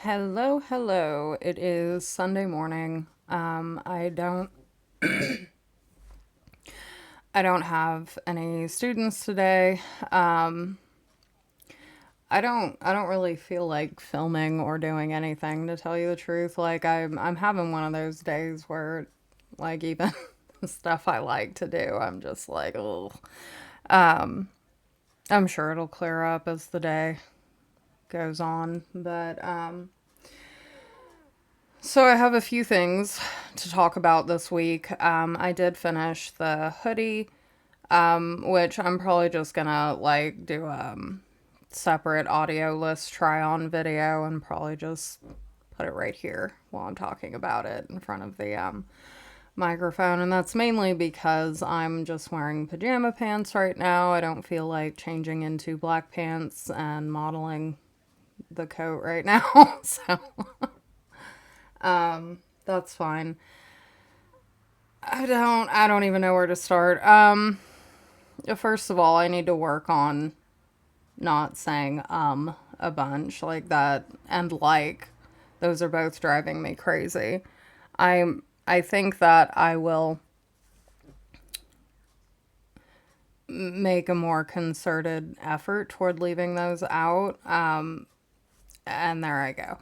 Hello, hello. It is Sunday morning. I don't have any students today. Um, I don't really feel like filming or doing anything, to tell you the truth. Like I'm having one of those days where like even the stuff I like to do, I'm just like, oh. Um, I'm sure it'll clear up as the day goes on, but so I have a few things to talk about this week. I did finish the hoodie, which I'm probably just gonna like do a separate audio list try on video and probably just put it right here while I'm talking about it in front of the microphone. And that's mainly because I'm just wearing pajama pants right now. I don't feel like changing into black pants and modeling the coat right now. So that's fine. I don't even know where to start. First of all, I need to work on not saying a bunch like that and like. Those are both driving me crazy. I think that I will make a more concerted effort toward leaving those out. And there I go.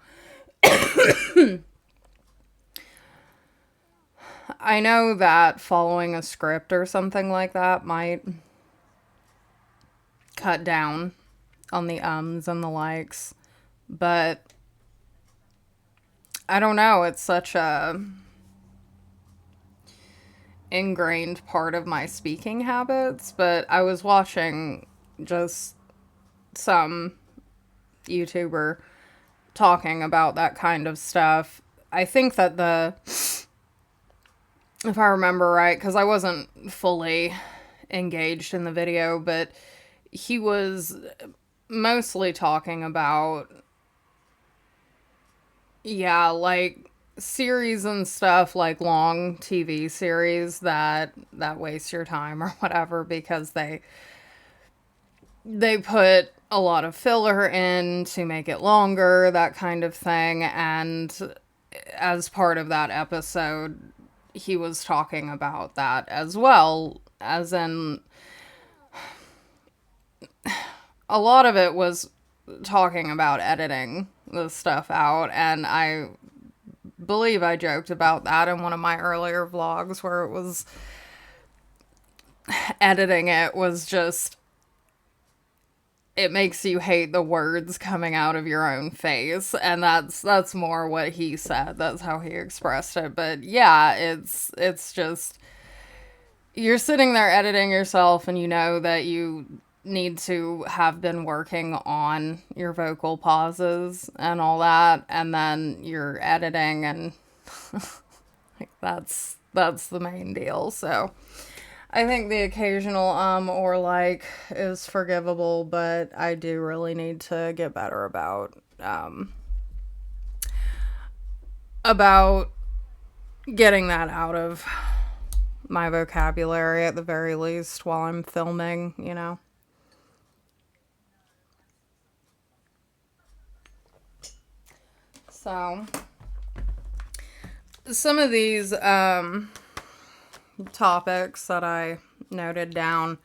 I know that following a script or something like that might cut down on the ums and the likes, but I don't know. It's such a ingrained part of my speaking habits, but I was watching just some YouTuber talking about that kind of stuff. I think that if I remember right, because I wasn't fully engaged in the video, but he was mostly talking about, yeah, like series and stuff, like long TV series that waste your time or whatever because they put a lot of filler in to make it longer, that kind of thing. And as part of that episode, he was talking about that as well, as in a lot of it was talking about editing the stuff out. And I believe I joked about that in one of my earlier vlogs where it was editing it was just, it makes you hate the words coming out of your own face, and that's more what he said. That's how he expressed it. But yeah, it's just, you're sitting there editing yourself and you know that you need to have been working on your vocal pauses and all that, and then you're editing and like that's the main deal. So I think the occasional or like is forgivable, but I do really need to get better about getting that out of my vocabulary at the very least while I'm filming. So some of these topics that I noted down,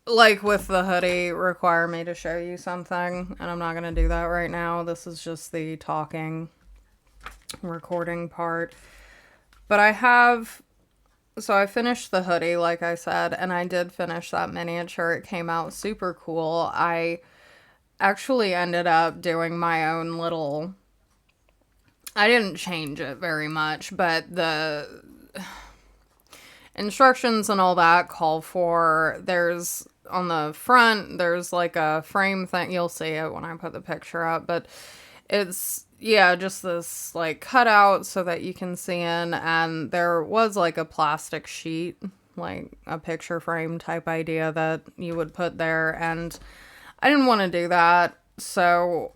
like with the hoodie, require me to show you something, and I'm not going to do that right now. This is just the talking, recording part. But so I finished the hoodie, like I said, and I did finish that miniature. It came out super cool. I actually ended up doing my own little, I didn't change it very much, but the instructions and all that call for, there's on the front, there's like a frame thing. You'll see it when I put the picture up, but it's, yeah, just this like cutout so that you can see in. And there was like a plastic sheet, like a picture frame type idea that you would put there. And I didn't want to do that. So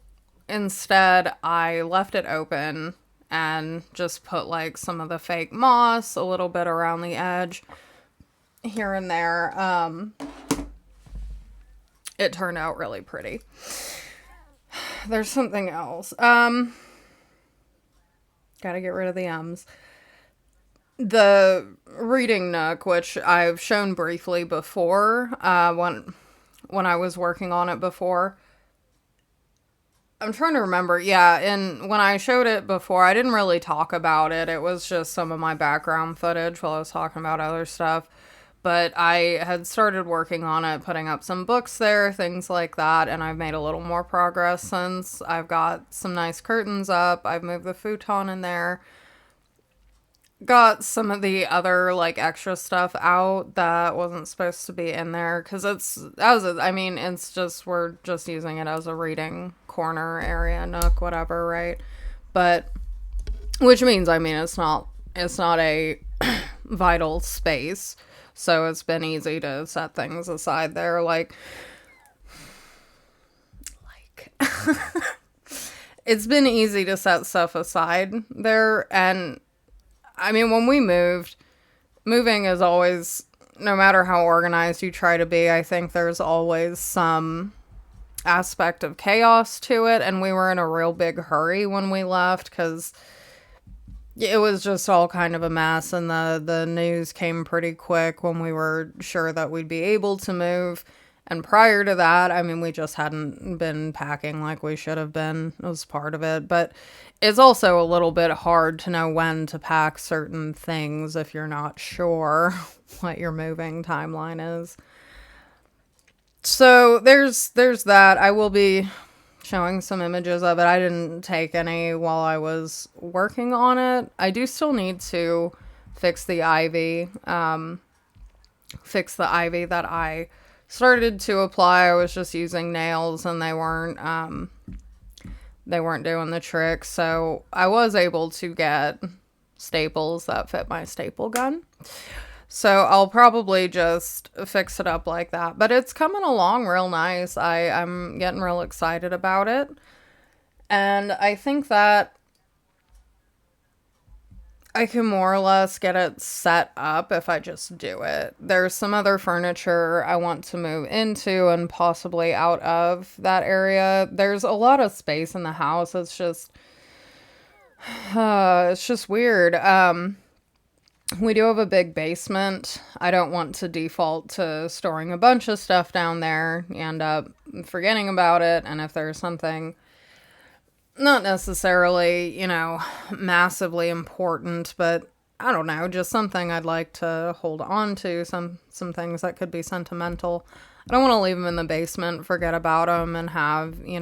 instead, I left it open and just put like some of the fake moss, a little bit around the edge here and there. It turned out really pretty. There's something else. Gotta get rid of the M's. The reading nook, which I've shown briefly before, when I was working on it before. I'm trying to remember. Yeah, and when I showed it before, I didn't really talk about it. It was just some of my background footage while I was talking about other stuff. But I had started working on it, putting up some books there, things like that, and I've made a little more progress since. I've got some nice curtains up. I've moved the futon in there. Got some of the other like extra stuff out that wasn't supposed to be in there because it's just we're just using it as a reading corner area, nook, whatever, right? But which means it's not a vital space, so it's been easy to set things aside there, it's been easy to set stuff aside there. And I mean, when we moving is always, no matter how organized you try to be, I think there's always some aspect of chaos to it. And we were in a real big hurry when we left because it was just all kind of a mess. And the news came pretty quick when we were sure that we'd be able to move. And prior to that, I mean, we just hadn't been packing like we should have been. It was part of it. But it's also a little bit hard to know when to pack certain things if you're not sure what your moving timeline is. So there's that. I will be showing some images of it. I didn't take any while I was working on it. I do still need to fix the ivy. Fix the ivy that I started to apply. I was just using nails and they weren't doing the trick. So I was able to get staples that fit my staple gun. So I'll probably just fix it up like that. But it's coming along real nice. I'm getting real excited about it. And I think that I can more or less get it set up if I just do it. There's some other furniture I want to move into and possibly out of that area. There's a lot of space in the house. It's just weird. We do have a big basement. I don't want to default to storing a bunch of stuff down there. You end up forgetting about it. And if there's something not necessarily, massively important, but I don't know, just something I'd like to hold on to, some things that could be sentimental. I don't want to leave them in the basement, forget about them, and have, we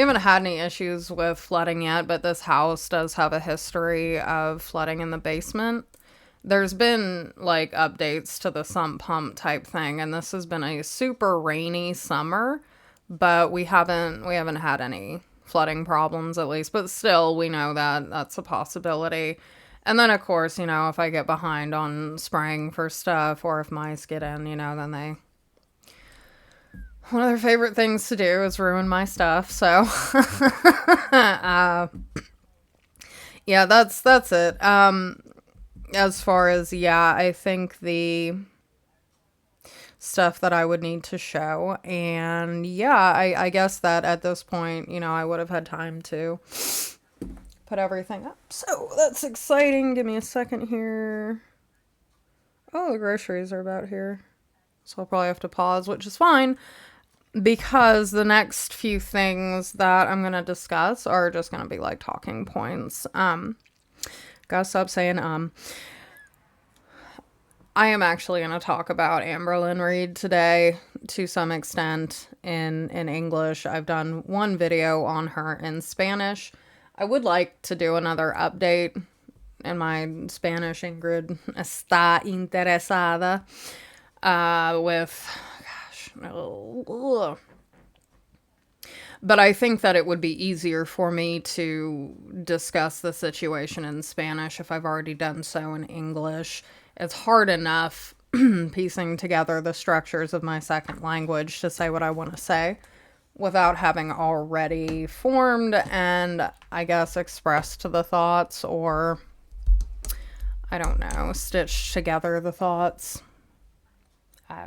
haven't had any issues with flooding yet, but this house does have a history of flooding in the basement. There's been, updates to the sump pump type thing, and this has been a super rainy summer, but we haven't had any flooding problems, at least, but still we know that that's a possibility. And then of course, if I get behind on spraying for stuff, or if mice get in, then one of their favorite things to do is ruin my stuff. So yeah, that's it. As far as, I think the stuff that I would need to show. And I guess that at this point, I would have had time to put everything up. So that's exciting. Give me a second here. Oh, the groceries are about here. So I'll probably have to pause, which is fine, because the next few things that I'm going to discuss are just going to be talking points. Gotta stop saying I am actually going to talk about Amberlynn Reid today to some extent in English. I've done one video on her in Spanish. I would like to do another update in my Spanish. Ingrid Está Interesada but I think that it would be easier for me to discuss the situation in Spanish if I've already done so in English. It's hard enough piecing together the structures of my second language to say what I want to say without having already formed and, I guess, expressed the thoughts, or, I don't know, stitched together the thoughts.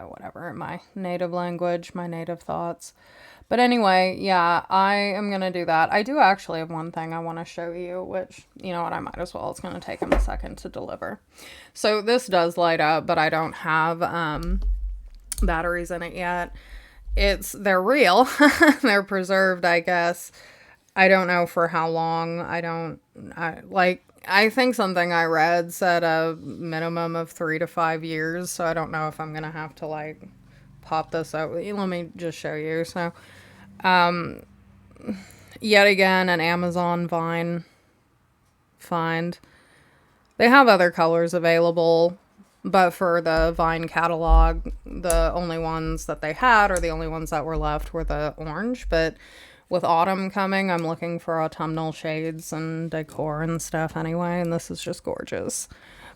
Whatever, my native language, my native thoughts. But anyway, yeah, I am going to do that. I do actually have one thing I want to show you, which, you know what, I might as well. It's going to take him a second to deliver. So this does light up, but I don't have batteries in it yet. They're real. They're preserved, I guess. I don't know for how long. I think something I read said a minimum of 3 to 5 years. So I don't know if I'm going to have to like pop this out. Let me just show you. So, yet again, an Amazon Vine find. They have other colors available, but for the Vine catalog, the only ones that they had, or the only ones that were left, were the orange. But with autumn coming, I'm looking for autumnal shades and decor and stuff anyway, and this is just gorgeous.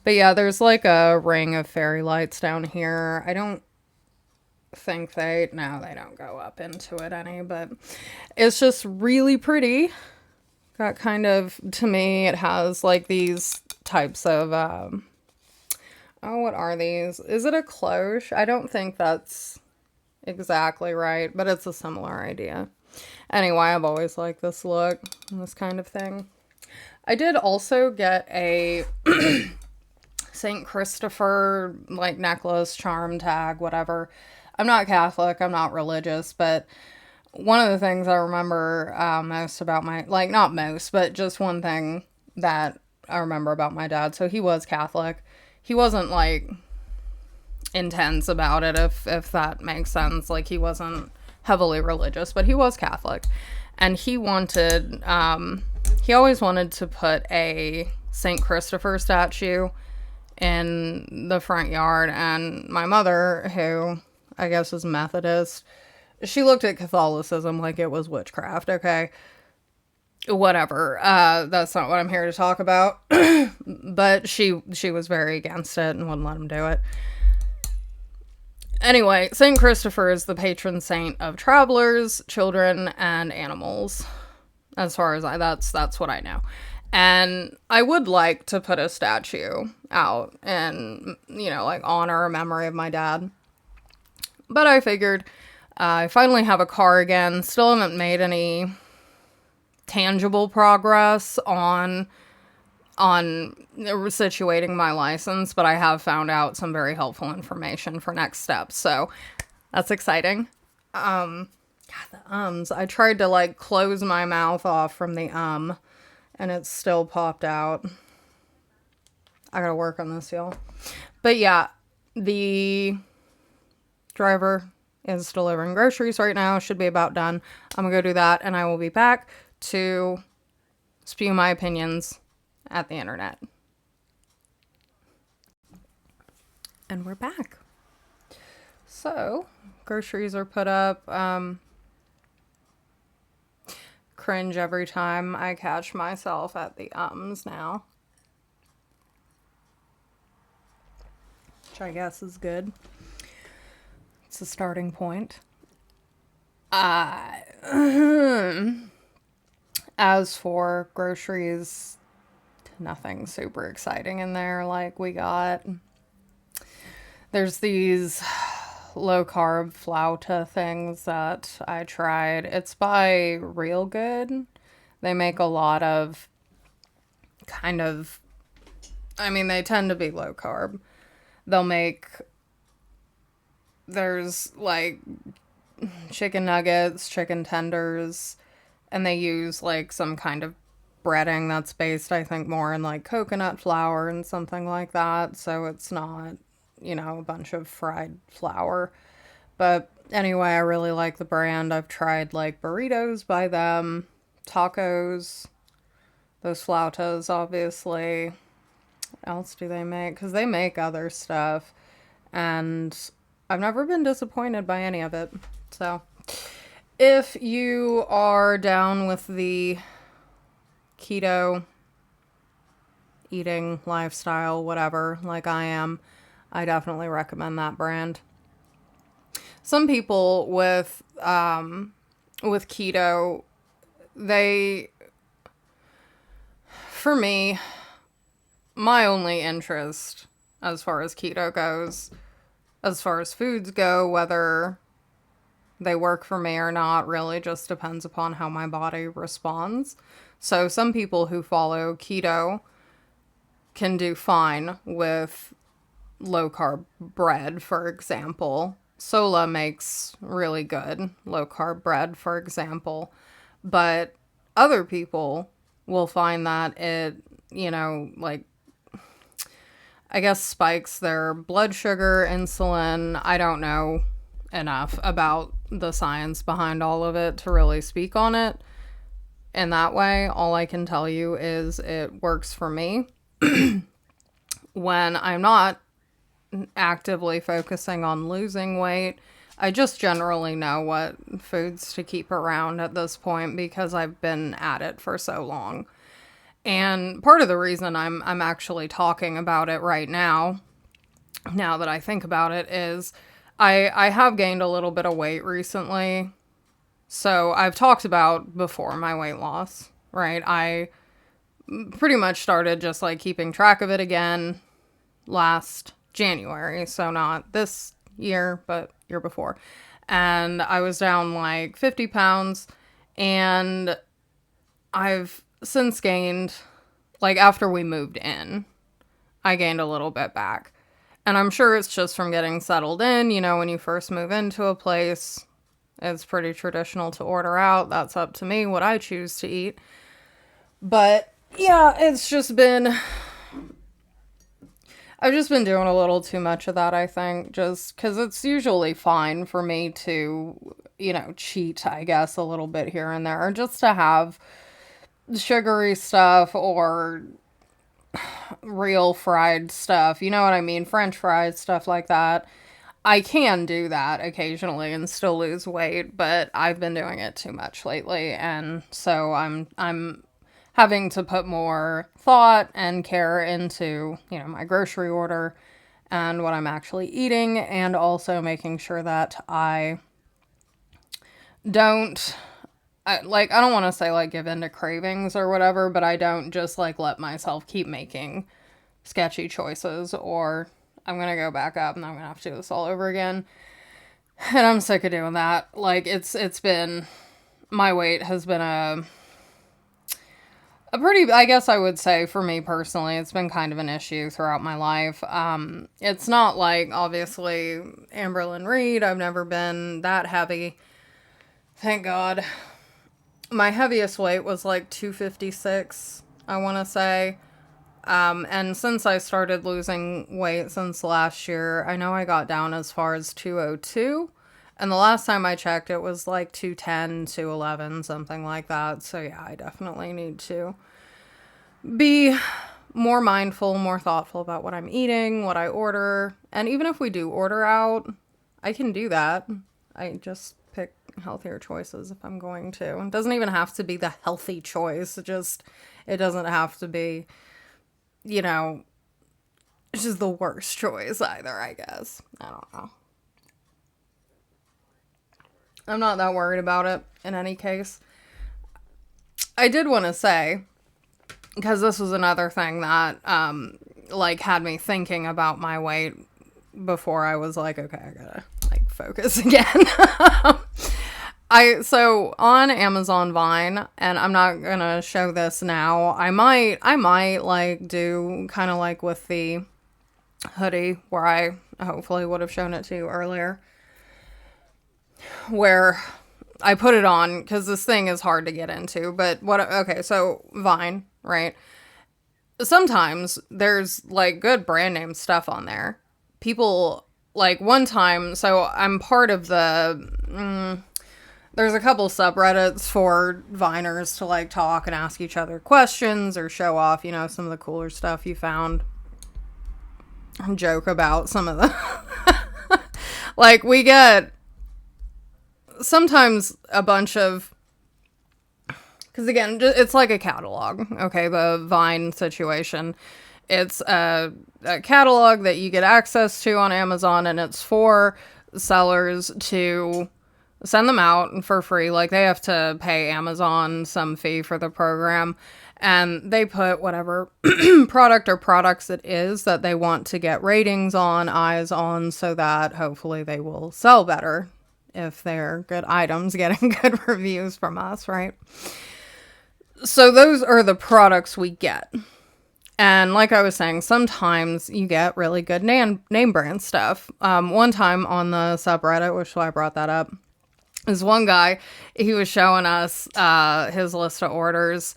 But yeah, there's like a ring of fairy lights down here. I don't think no, they don't go up into it any, but it's just really pretty. Got kind of, to me, it has like these types of, oh, what are these? Is it a cloche? I don't think that's exactly right, but it's a similar idea. Anyway, I've always liked this look, this kind of thing. I did also get a St. Christopher, like, necklace, charm tag, whatever. I'm not Catholic, I'm not religious, but one of the things I remember most about not most, but just one thing that I remember about my dad. So he was Catholic. He wasn't, like, intense about it, if that makes sense. Like, he wasn't heavily religious, but he was Catholic. And he always wanted to put a St. Christopher statue in the front yard. And my mother, who I guess is Methodist, she looked at Catholicism like it was witchcraft, okay? Whatever. That's not what I'm here to talk about. But she was very against it and wouldn't let him do it. Anyway, St. Christopher is the patron saint of travelers, children, and animals. As far as that's what I know. And I would like to put a statue out and, like, honor a memory of my dad. But I figured I finally have a car again. Still haven't made any tangible progress on situating my license, but I have found out some very helpful information for next steps. So that's exciting. God, the ums. I tried to like close my mouth off from the and it still popped out. I gotta work on this, y'all. But yeah, the driver is delivering groceries right now. Should be about done. I'm gonna go do that, and I will be back to spew my opinions at the internet. And we're back. So, groceries are put up. Cringe every time I catch myself at the ums now. Which I guess is good. It's a starting point. As for groceries, nothing super exciting in there. Like, there's these low carb flauta things that I tried. It's by Real Good. They make a lot of they tend to be low carb. There's like chicken nuggets, chicken tenders, and they use like some kind of breading that's based, I think, more in like coconut flour and something like that. So it's not, a bunch of fried flour. But anyway, I really like the brand. I've tried like burritos by them, tacos, those flautas, obviously. What else do they make? Because they make other stuff. And I've never been disappointed by any of it. So if you are down with the keto eating lifestyle, whatever, like I am, I definitely recommend that brand. Some people with keto, for me, my only interest as far as keto goes, as far as foods go, whether they work for me or not really just depends upon how my body responds. So some people who follow keto can do fine with low carb bread, for example. Sola makes really good low carb bread, for example. But other people will find that it, like, I guess spikes their blood sugar, insulin. I don't know enough about the science behind all of it to really speak on it in that way. All I can tell you is it works for me when I'm not actively focusing on losing weight. I just generally know what foods to keep around at this point because I've been at it for so long. And part of the reason I'm actually talking about it right now that I think about it, is I have gained a little bit of weight recently. So I've talked about before my weight loss, right? I pretty much started just like keeping track of it again last January. So not this year, but year before. And I was down like 50 pounds, and I've since gained, like after we moved in, I gained a little bit back. And I'm sure it's just from getting settled in. When you first move into a place, it's pretty traditional to order out. That's up to me what I choose to eat. But yeah, I've just been doing a little too much of that, I think, just because it's usually fine for me to, cheat, I guess, a little bit here and there, just to have sugary stuff or real fried stuff. You know what I mean? French fries, stuff like that. I can do that occasionally and still lose weight, but I've been doing it too much lately, and so I'm having to put more thought and care into, my grocery order and what I'm actually eating, and also making sure that I don't I don't want to say like give in to cravings or whatever, but I don't just like let myself keep making sketchy choices, or I'm going to go back up and I'm going to have to do this all over again. And I'm sick of doing that. Like it's been, my weight has been a pretty, I guess I would say for me personally, it's been kind of an issue throughout my life. It's not like obviously Amberlyn Reed. I've never been that heavy. Thank God. My heaviest weight was like 256, I want to say. And since I started losing weight since last year, I know I got down as far as 202. And the last time I checked, it was like 210, 211, something like that. So yeah, I definitely need to be more mindful, more thoughtful about what I'm eating, what I order. And even if we do order out, I can do that. I just pick healthier choices if I'm going to. It doesn't even have to be the healthy choice. It doesn't have to be, it's just the worst choice either, I guess. I don't know. I'm not that worried about it in any case. I did want to say, because this was another thing that, had me thinking about my weight before I was like, okay, I gotta, focus again. So on Amazon Vine, and I'm not gonna show this now, I might do kind of like with the hoodie where I hopefully would have shown it to you earlier, where I put it on because this thing is hard to get into, but so Vine, right? Sometimes there's good brand name stuff on there. People one time, so I'm part of there's a couple subreddits for Viners to talk and ask each other questions or show off, some of the cooler stuff you found. And joke about some of the, we get sometimes a bunch of, because again, it's like a catalog, okay, the Vine situation. It's a catalog that you get access to on Amazon, and it's for sellers to send them out for free. They have to pay Amazon some fee for the program, and they put whatever product or products it is that they want to get ratings on, eyes on, so that hopefully they will sell better if they're good items, getting good reviews from us, right? So those are the products we get. And like I was saying, sometimes you get really good name brand stuff. One time on the subreddit, which is why I brought that up, is one guy, he was showing us his list of orders,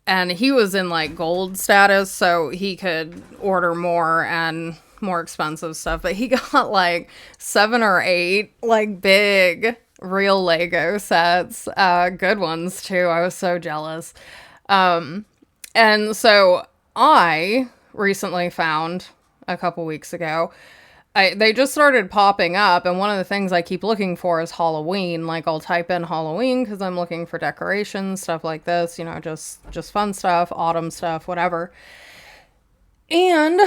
and he was in like gold status, so he could order more and more expensive stuff. But he got like 7 or 8 like big real Lego sets, good ones too. I was so jealous. And so I recently found a couple weeks ago, they just started popping up, and one of the things I keep looking for is Halloween. Like, I'll type in Halloween because I'm looking for decorations, stuff like this, you know, just fun stuff, autumn stuff, whatever. And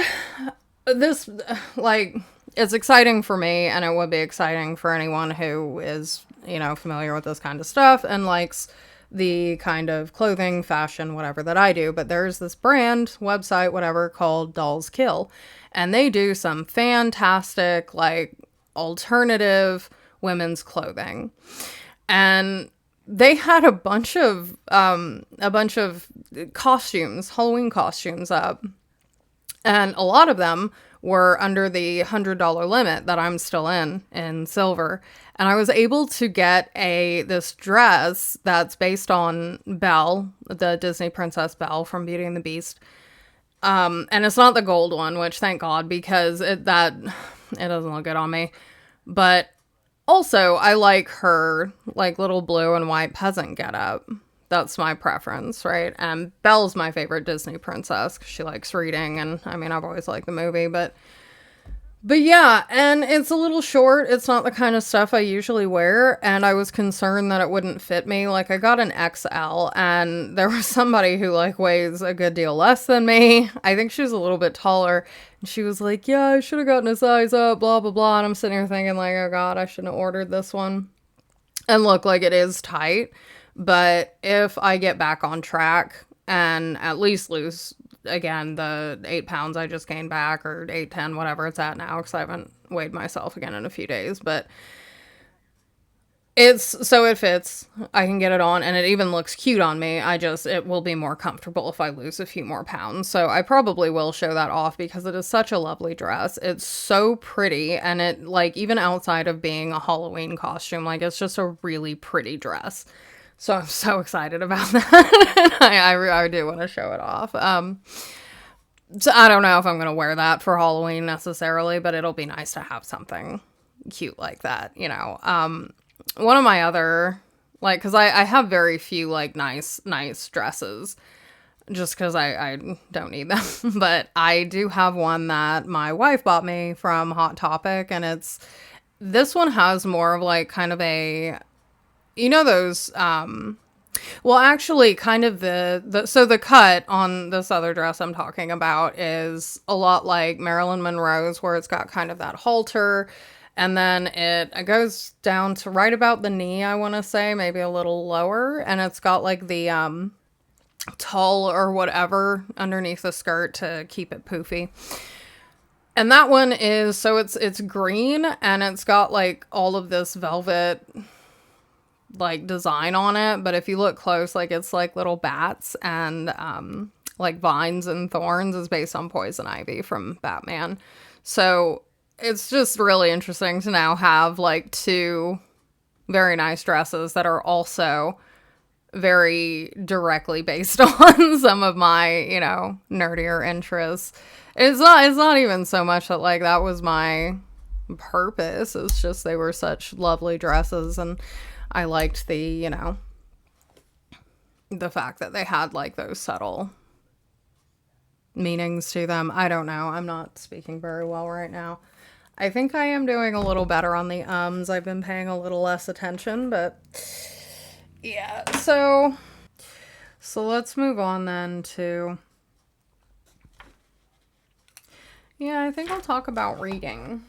this, like, it's exciting for me, and it would be exciting for anyone who is, you know, familiar with this kind of stuff and likes the kind of clothing, fashion, whatever that I do. But there's this brand, website, whatever, called Dolls Kill. And they do some fantastic, like, alternative women's clothing. And they had a bunch of costumes, Halloween costumes up. And a lot of them were under the $100 limit that I'm still in silver. And I was able to get this dress that's based on Belle, the Disney Princess Belle from Beauty and the Beast. And it's not the gold one, which thank God, because it doesn't look good on me. But also, I like her like little blue and white peasant getup. That's my preference, right? And Belle's my favorite Disney princess because she likes reading, and I mean, I've always liked the movie, but yeah, and it's a little short. It's not the kind of stuff I usually wear, and I was concerned that it wouldn't fit me. Like, I got an XL, and there was somebody who, like, weighs a good deal less than me. I think she was a little bit taller, and she was like, yeah, I should have gotten a size up, blah, blah, blah, and I'm sitting here thinking, like, oh God, I shouldn't have ordered this one. And look, like, it is tight, but if I get back on track and at least lose, again, the 8 pounds I just gained back, or 8, 10, whatever it's at now, because I haven't weighed myself again in a few days, but it fits, I can get it on, and it even looks cute on me. It will be more comfortable if I lose a few more pounds, so I probably will show that off because it is such a lovely dress. It's so pretty, and it, like, even outside of being a Halloween costume, like, it's just a really pretty dress. So I'm so excited about that. I do want to show it off. So I don't know if I'm going to wear that for Halloween necessarily, but it'll be nice to have something cute like that, you know. One of my other, like, because I have very few, like, nice dresses, just because I don't need them. But I do have one that my wife bought me from Hot Topic, and this one has more of, like, kind of a, you know, those, well, actually, kind of so the cut on this other dress I'm talking about is a lot like Marilyn Monroe's, where it's got kind of that halter, and then it goes down to right about the knee, I want to say, maybe a little lower, and it's got, like, the, tulle or whatever underneath the skirt to keep it poofy. And that one is, so it's green, and it's got, like, all of this velvet, like, design on it, but if you look close, like, it's like little bats and like vines and thorns, is based on Poison Ivy from Batman. So it's just really interesting to now have, like, 2 very nice dresses that are also very directly based on some of my, you know, nerdier interests. It's not even so much that, like, that was my purpose. It's just they were such lovely dresses, and I liked the, you know, the fact that they had, like, those subtle meanings to them. I don't know. I'm not speaking very well right now. I think I am doing a little better on the ums. I've been paying a little less attention, but yeah. So let's move on then to, yeah, I think I'll talk about reading.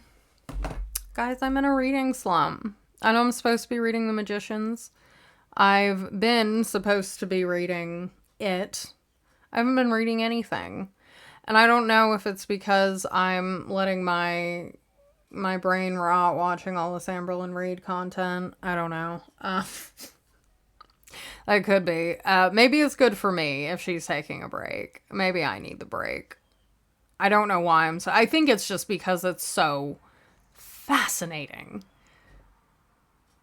Guys, I'm in a reading slump. I know I'm supposed to be reading The Magicians. I've been supposed to be reading it. I haven't been reading anything. And I don't know if it's because I'm letting my my brain rot watching all this Amberlyn Reed content. I don't know. That could be. Maybe it's good for me if she's taking a break. Maybe I need the break. I don't know why I'm so... I think it's just because it's so fascinating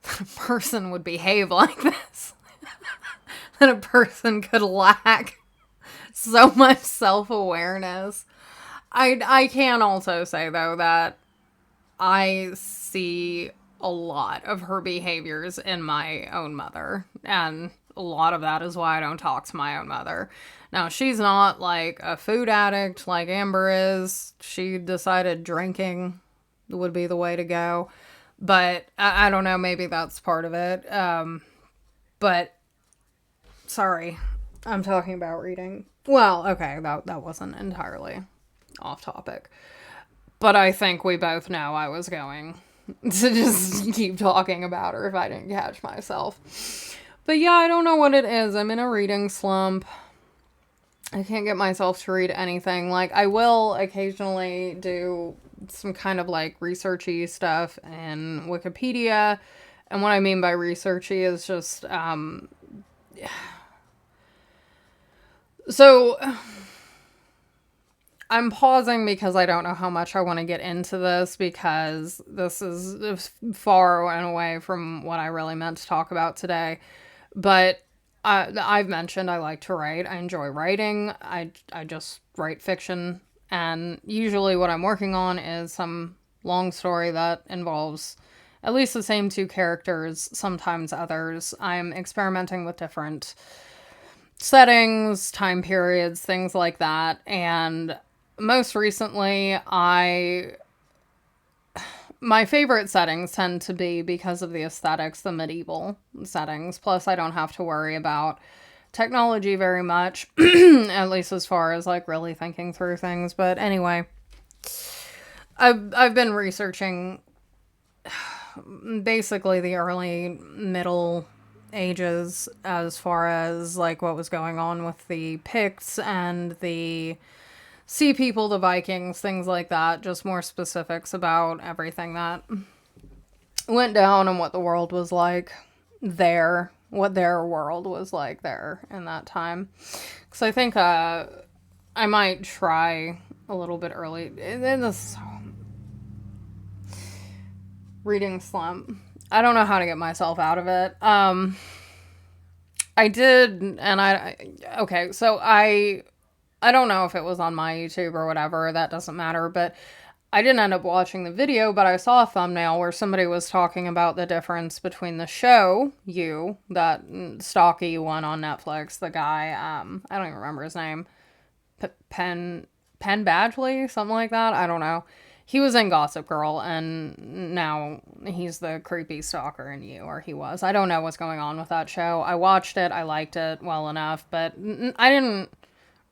that a person would behave like this. That a person could lack so much self-awareness. I can also say, though, that I see a lot of her behaviors in my own mother. And a lot of that is why I don't talk to my own mother. Now, she's not like a food addict like Amber is. She decided drinking would be the way to go. But I don't know, maybe that's part of it. But, sorry, I'm talking about reading. Well, okay, that wasn't entirely off topic. But I think we both know I was going to just keep talking about her if I didn't catch myself. But yeah, I don't know what it is. I'm in a reading slump. I can't get myself to read anything. Like, I will occasionally do some kind of like researchy stuff in Wikipedia. And what I mean by researchy is just, so I'm pausing because I don't know how much I want to get into this, because this is far and away from what I really meant to talk about today. But I've mentioned I like to write. I enjoy writing. I just write fiction. And usually what I'm working on is some long story that involves at least the same two characters, sometimes others. I'm experimenting with different settings, time periods, things like that. And most recently, my favorite settings tend to be, because of the aesthetics, the medieval settings. Plus, I don't have to worry about technology very much, at least as far as like really thinking through things. But anyway, I've been researching basically the early Middle Ages as far as like what was going on with the Picts and the Sea People, the Vikings, things like that. Just more specifics about everything that went down and what the world was like there, what their world was like there in that time. Because I think I might try a little bit early in this reading slump. I don't know how to get myself out of it. I did, and okay, so I don't know if it was on my YouTube or whatever, that doesn't matter, but I didn't end up watching the video, but I saw a thumbnail where somebody was talking about the difference between the show, that stocky one on Netflix, the guy, I don't even remember his name, Penn Badgley, something like that, I don't know. He was in Gossip Girl, and now he's the creepy stalker in You, or he was. I don't know what's going on with that show. I watched it, I liked it well enough, but I didn't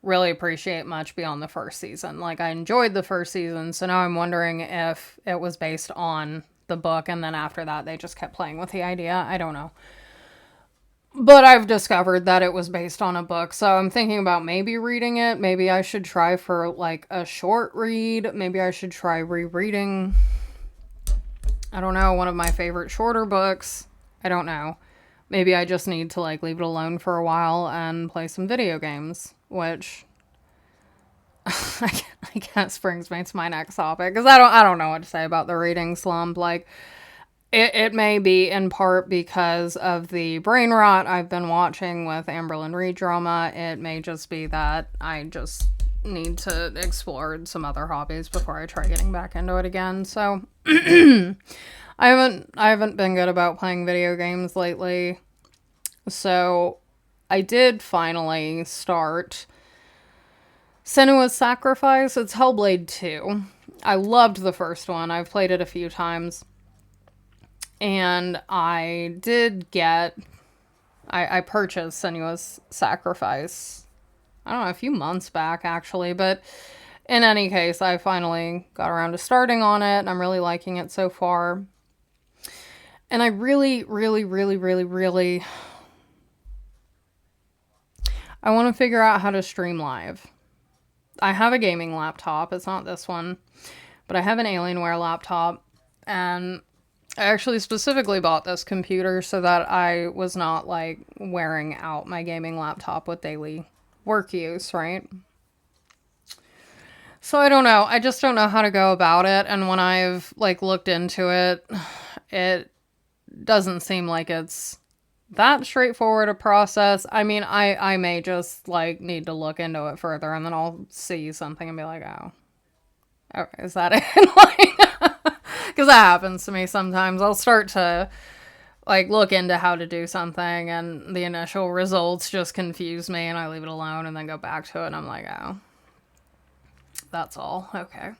really appreciate much beyond the first season. Like, I enjoyed the first season, so now I'm wondering if it was based on the book, and then after that they just kept playing with the idea. I don't know. But I've discovered that it was based on a book, so I'm thinking about maybe reading it. Maybe I should try for, like, a short read. Maybe I should try rereading, I don't know, one of my favorite shorter books. I don't know. Maybe I just need to, like, leave it alone for a while and play some video games, which I guess brings me to my next topic, because I don't know what to say about the reading slump. Like, it may be in part because of the brain rot I've been watching with Amberlyn Reed drama. It may just be that I just need to explore some other hobbies before I try getting back into it again. So I haven't been good about playing video games lately. So I did finally start Senua's Sacrifice. It's Hellblade 2. I loved the first one. I've played it a few times. And I did I purchased Senua's Sacrifice, I don't know, a few months back, actually. But in any case, I finally got around to starting on it, and I'm really liking it so far. And I really, really, really, really, really, I want to figure out how to stream live. I have a gaming laptop. It's not this one, but I have an Alienware laptop. And I actually specifically bought this computer so that I was not like wearing out my gaming laptop with daily work use, right? So I don't know. I just don't know how to go about it. And when I've like looked into it, it doesn't seem like it's that straightforward a process. I mean, I may just like need to look into it further and then I'll see something and be like, oh, okay, is that it? Like, because that happens to me sometimes. I'll start to like look into how to do something and the initial results just confuse me and I leave it alone and then go back to it and I'm like, oh, that's all. Okay.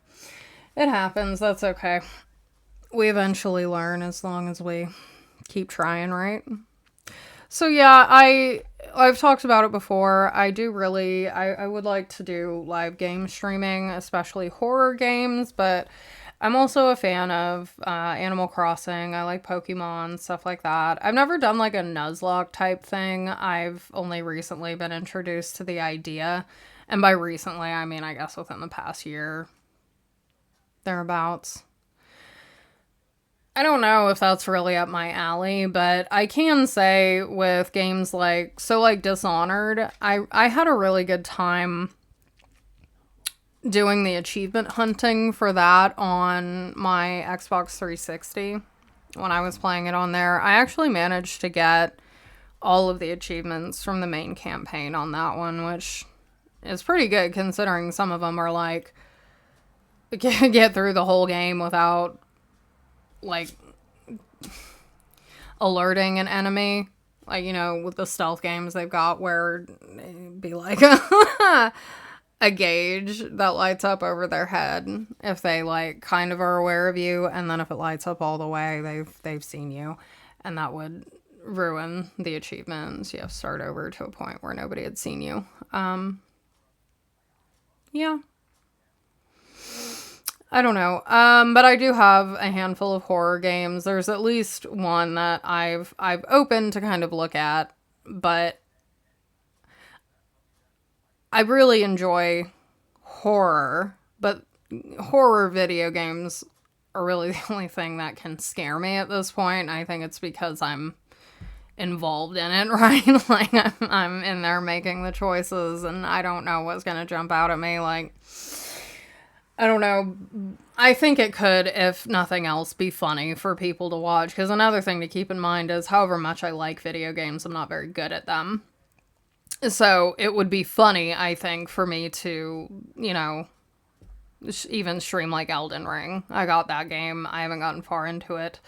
It happens. That's okay. We eventually learn as long as we keep trying, right? So yeah, I've talked about it before. I would like to do live game streaming, especially horror games, but I'm also a fan of Animal Crossing. I like Pokemon, stuff like that. I've never done like a Nuzlocke type thing. I've only recently been introduced to the idea. And by recently, I mean, I guess within the past year, thereabouts. I don't know if that's really up my alley, but I can say with games like Dishonored, I had a really good time doing the achievement hunting for that on my Xbox 360 when I was playing it on there. I actually managed to get all of the achievements from the main campaign on that one, which is pretty good considering some of them are like get through the whole game without like alerting an enemy. Like, you know, with the stealth games they've got where it'd be like a gauge that lights up over their head if they like kind of are aware of you, and then if it lights up all the way, they've seen you, and that would ruin the achievements. You have to start over to a point where nobody had seen you. Yeah. I don't know. But I do have a handful of horror games. There's at least one that I've opened to kind of look at, but I really enjoy horror, but horror video games are really the only thing that can scare me at this point. I think it's because I'm involved in it, right? Like I'm in there making the choices and I don't know what's going to jump out at me. Like, I don't know. I think it could, if nothing else, be funny for people to watch. Because another thing to keep in mind is however much I like video games, I'm not very good at them. So it would be funny, I think, for me to, you know, even stream like Elden Ring. I got that game. I haven't gotten far into it.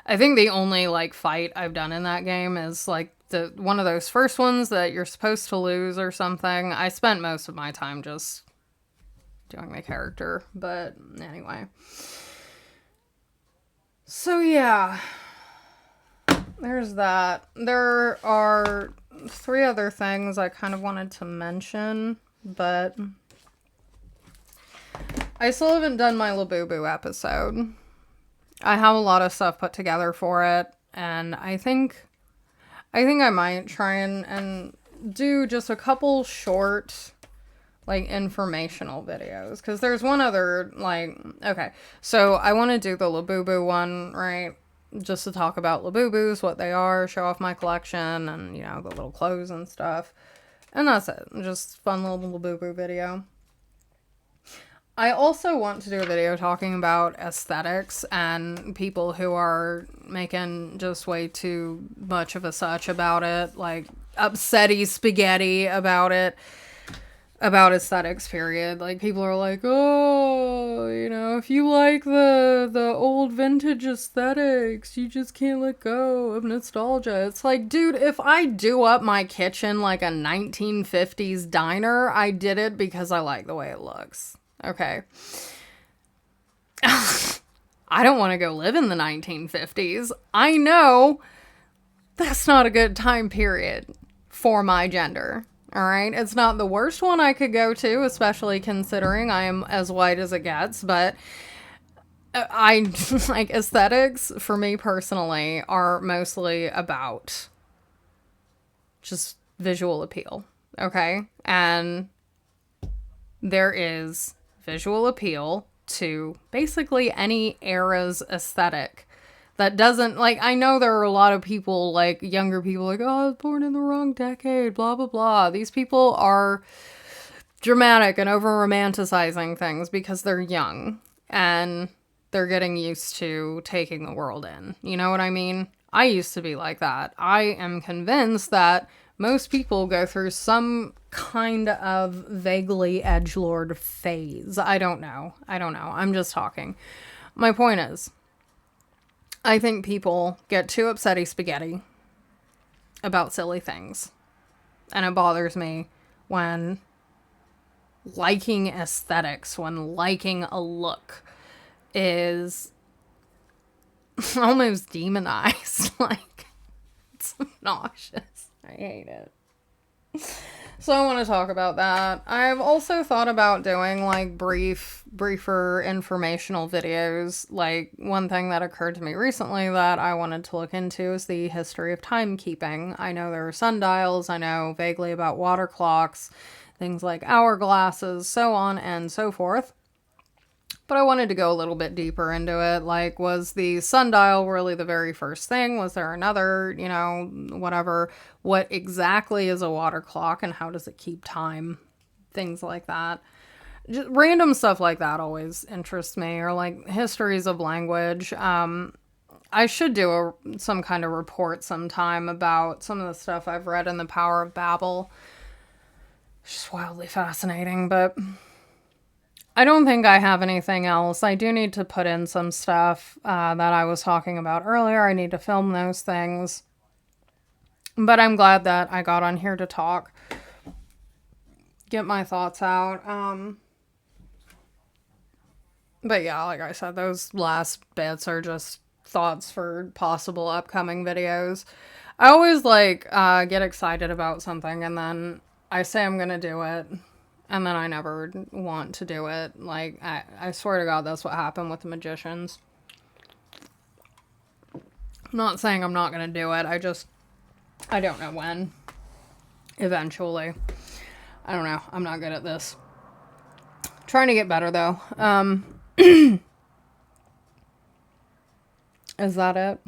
I think the only like fight I've done in that game is like the one of those first ones that you're supposed to lose or something. I spent most of my time just doing my character, but anyway. So yeah, there's that. There are 3 other things I kind of wanted to mention, but I still haven't done my Labubu episode. I have a lot of stuff put together for it, and I think I might try and do just a couple short like informational videos, because there's one other like, okay, so I want to do the Labubu one, right, just to talk about Labubus, what they are, show off my collection, and you know, the little clothes and stuff, and that's it. Just fun little Labubu video. I also want to do a video talking about aesthetics and people who are making just way too much of a such about it, like upsetty spaghetti about it, about aesthetics, period. Like, people are like, oh, you know, if you like the old vintage aesthetics, you just can't let go of nostalgia. It's like, dude, if I do up my kitchen like a 1950s diner, I did it because I like the way it looks. Okay. I don't want to go live in the 1950s. I know that's not a good time period for my gender. All right. It's not the worst one I could go to, especially considering I am as white as it gets. But I like aesthetics for me personally are mostly about just visual appeal. Okay. And there is visual appeal to basically any era's aesthetic. That doesn't, like, I know there are a lot of people, like, younger people, like, oh, I was born in the wrong decade, blah, blah, blah. These people are dramatic and over-romanticizing things because they're young and they're getting used to taking the world in. You know what I mean? I used to be like that. I am convinced that most people go through some kind of vaguely edgelord phase. I don't know. I'm just talking. My point is, I think people get too upsetty spaghetti about silly things. And it bothers me when liking aesthetics, when liking a look is almost demonized. Like, it's nauseous. I hate it. So I want to talk about that. I've also thought about doing like briefer informational videos. Like, one thing that occurred to me recently that I wanted to look into is the history of timekeeping. I know there are sundials. I know vaguely about water clocks, things like hourglasses, so on and so forth. But I wanted to go a little bit deeper into it. Like, was the sundial really the very first thing? Was there another, whatever? What exactly is a water clock and how does it keep time? Things like that. Just random stuff like that always interests me. Or like histories of language. I should do some kind of report sometime about some of the stuff I've read in The Power of Babel. It's just wildly fascinating, but I don't think I have anything else. I do need to put in some stuff that I was talking about earlier. I need to film those things. But I'm glad that I got on here to talk. Get my thoughts out. But yeah, like I said, those last bits are just thoughts for possible upcoming videos. I always get excited about something and then I say I'm gonna do it. And then I never want to do it. Like, I swear to God, that's what happened with the magicians. I'm not saying I'm not going to do it. I don't know when. Eventually. I don't know. I'm not good at this. Trying to get better, though. Is that it?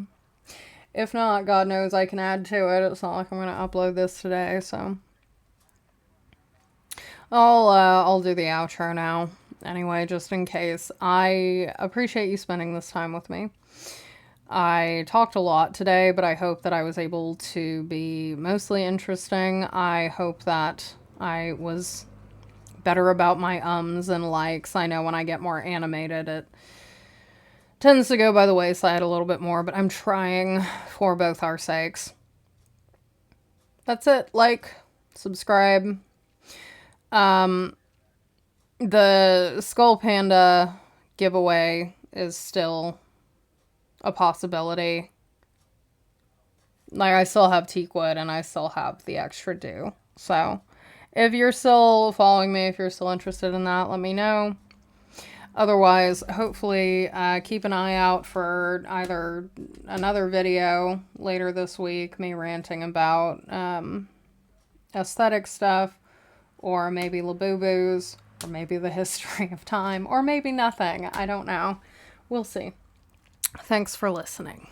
If not, God knows I can add to it. It's not like I'm going to upload this today, so I'll do the outro now. Anyway, just in case. I appreciate you spending this time with me. I talked a lot today, but I hope that I was able to be mostly interesting. I hope that I was better about my ums and likes. I know when I get more animated, it tends to go by the wayside a little bit more, but I'm trying for both our sakes. That's it. Like, subscribe. The Skull Panda giveaway is still a possibility. Like, I still have teakwood and I still have the extra dew. So, if you're still following me, if you're still interested in that, let me know. Otherwise, hopefully, keep an eye out for either another video later this week, me ranting about, aesthetic stuff, or maybe Labubu's, or maybe the history of time, or maybe nothing. I don't know. We'll see. Thanks for listening.